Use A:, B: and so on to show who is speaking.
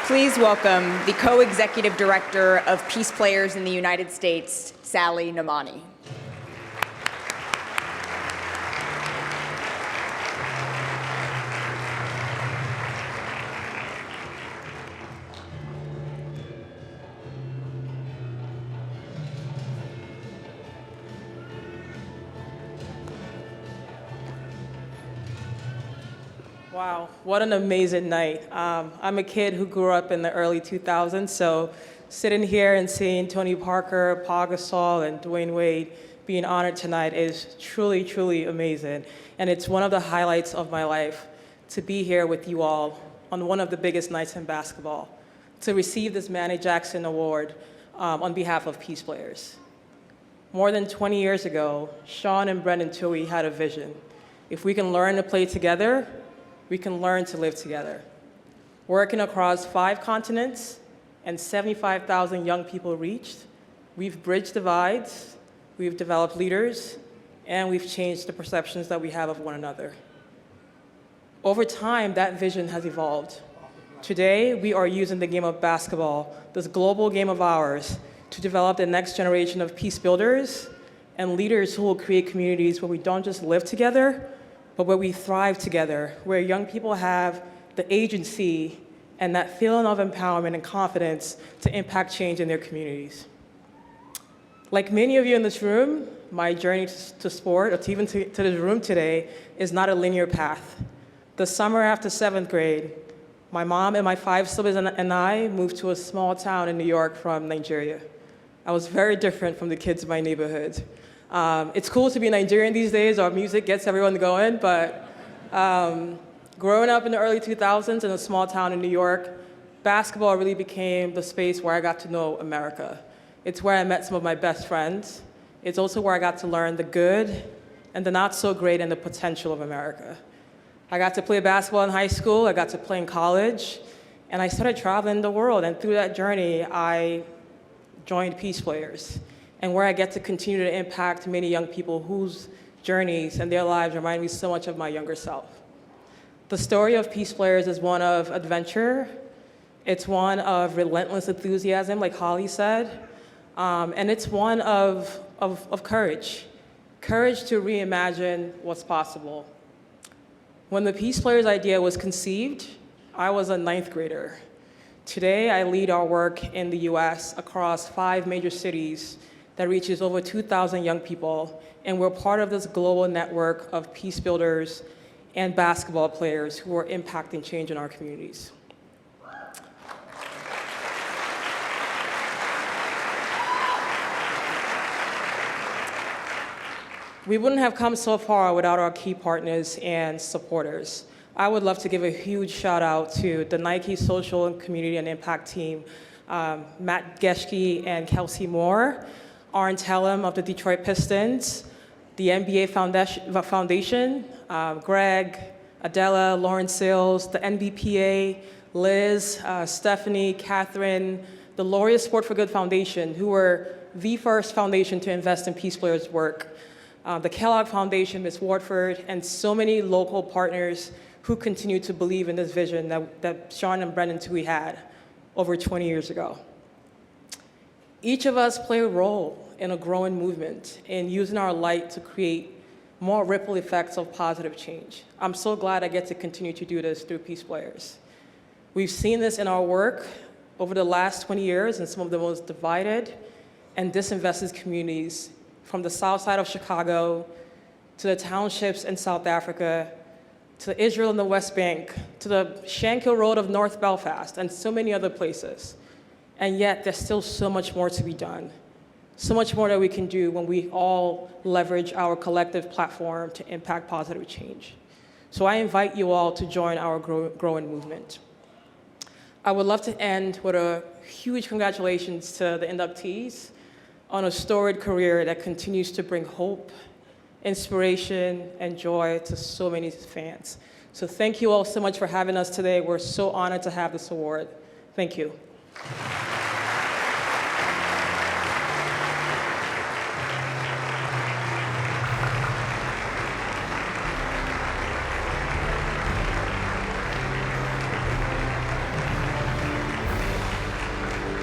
A: Please welcome the co-executive director of PeacePlayers in the United States, Sally Mannie.
B: Wow, what an amazing night. I'm a kid who grew up in the early 2000s, so sitting here and seeing Tony Parker, Paul Gasol, and Dwayne Wade being honored tonight is truly, truly amazing. And it's one of the highlights of my life to be here with you all on one of the biggest nights in basketball, to receive this Mannie Jackson Award on behalf of PeacePlayers. More than 20 years ago, Sean and Brendan Toohey had a vision. If we can learn to play together, we can learn to live together. Working across 5 continents and 75,000 young people reached, we've bridged divides, we've developed leaders, and we've changed the perceptions that we have of one another. Over time, that vision has evolved. Today, we are using the game of basketball, this global game of ours, to develop the next generation of peace builders and leaders who will create communities where we don't just live together, but where we thrive together, where young people have the agency and that feeling of empowerment and confidence to impact change in their communities. Like many of you in this room, my journey to sport, or even to this room today, is not a linear path. The summer after 7th grade, my mom and my 5 siblings and I moved to a small town in New York from Nigeria. I was very different from the kids in my neighborhood. It's cool to be Nigerian these days. Our music gets everyone going, but growing up in the early 2000s in a small town in New York, basketball really became the space where I got to know America. It's where I met some of my best friends. It's also where I got to learn the good and the not so great and the potential of America. I got to play basketball in high school, I got to play in college, and I started traveling the world. And through that journey, I joined PeacePlayers, and where I get to continue to impact many young people whose journeys and their lives remind me so much of my younger self. The story of PeacePlayers is one of adventure. It's one of relentless enthusiasm, like Holly said, and it's one of courage. Courage to reimagine what's possible. When the PeacePlayers idea was conceived, I was a 9th grader. Today, I lead our work in the US across 5 major cities that reaches over 2,000 young people, and we're part of this global network of peace builders and basketball players who are impacting change in our communities. We wouldn't have come so far without our key partners and supporters. I would love to give a huge shout out to the Nike Social and Community and Impact team, Matt Geschke and Kelsey Moore, Arn Tellem of the Detroit Pistons, the NBA Foundation, Greg, Adela, Lauren Sales, the NBPA, Liz, Stephanie, Catherine, the Laureate Sport for Good Foundation, who were the first foundation to invest in PeacePlayers' work, the Kellogg Foundation, Ms. Wardford, and so many local partners who continue to believe in this vision that Sean and Brendan Toohey had over 20 years ago. Each of us play a role in a growing movement in using our light to create more ripple effects of positive change. I'm so glad I get to continue to do this through PeacePlayers. We've seen this in our work over the last 20 years in some of the most divided and disinvested communities, from the south side of Chicago to the townships in South Africa, to Israel and the West Bank, to the Shankill Road of North Belfast, and so many other places. And yet, there's still so much more to be done. So much more that we can do when we all leverage our collective platform to impact positive change. So I invite you all to join our growing movement. I would love to end with a huge congratulations to the inductees on a storied career that continues to bring hope, inspiration, and joy to so many fans. So thank you all so much for having us today. We're so honored to have this award. Thank you.